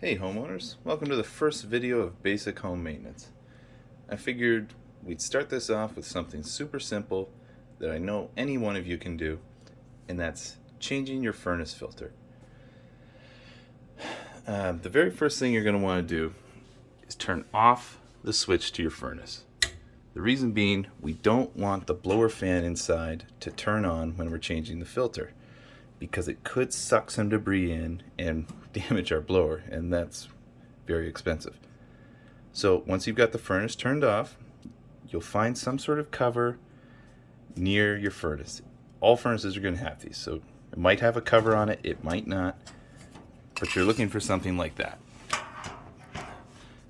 Hey homeowners, welcome to the first video of basic home maintenance. I figured we'd start this off with something super simple that I know any one of you can do, and that's changing your furnace filter. The very first thing you're going to want to do is turn off the switch to your furnace. The reason being, we don't want the blower fan inside to turn on when we're changing the filter, because it could suck some debris in and damage our blower, and that's very expensive. So once you've got the furnace turned off, you'll find some sort of cover near your furnace. All furnaces are going to have these, so it might have a cover on it, it might not, but you're looking for something like that.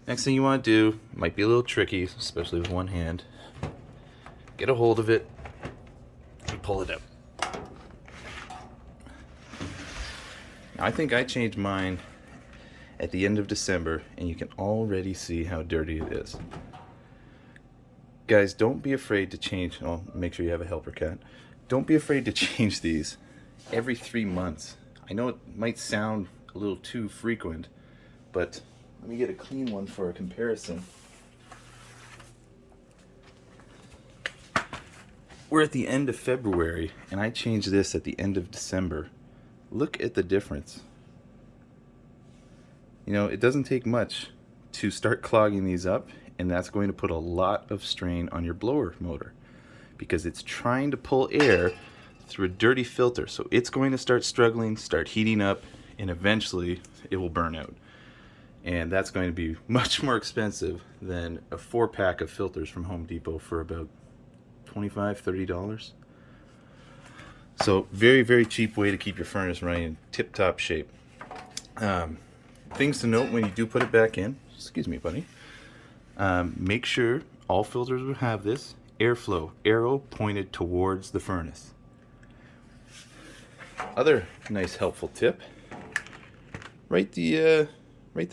Next thing you want to do, might be a little tricky, especially with one hand, get a hold of it and pull it out. I think I changed mine at the end of December, and you can already see how dirty it is. Guys, don't be afraid to change. Oh, make sure you have a helper cat. Don't be afraid to change these every 3 months. I know it might sound a little too frequent, but let me get a clean one for a comparison. We're at the end of February, and I changed this at the end of December. Look at the difference. You know, it doesn't take much to start clogging these up, and that's going to put a lot of strain on your blower motor because it's trying to pull air through a dirty filter. So it's going to start struggling, start heating up, and eventually it will burn out. And that's going to be much more expensive than a 4-pack of filters from Home Depot for about $25, $30. So very, very cheap way to keep your furnace running in tip-top shape. Things to note when you do put it back in. Excuse me, buddy. Make sure all filters will have this airflow arrow pointed towards the furnace. Other nice helpful tip: write the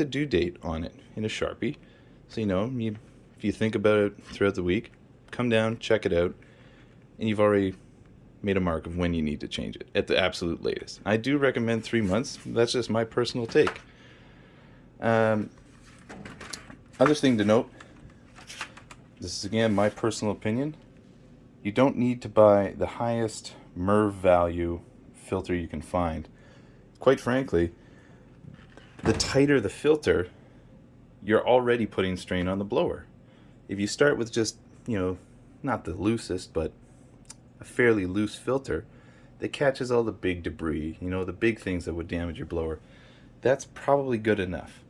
due date on it in a Sharpie, so if you think about it throughout the week, come down, check it out, and you've already made a mark of when you need to change it at the absolute latest. I do recommend 3 months. That's just my personal take. Other thing to note, this is again my personal opinion, you don't need to buy the highest MERV value filter you can find. Quite frankly, the tighter the filter, you're already putting strain on the blower. If you start with just, not the loosest, but a fairly loose filter that catches all the big debris, the big things that would damage your blower, that's probably good enough.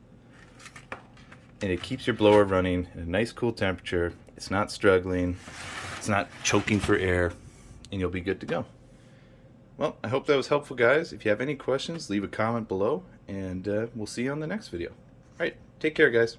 And it keeps your blower running at a nice cool temperature. It's not struggling, it's not choking for air, and you'll be good to go. Well, I hope that was helpful, guys. If you have any questions, leave a comment below, and we'll see you on the next video. All right, take care, guys.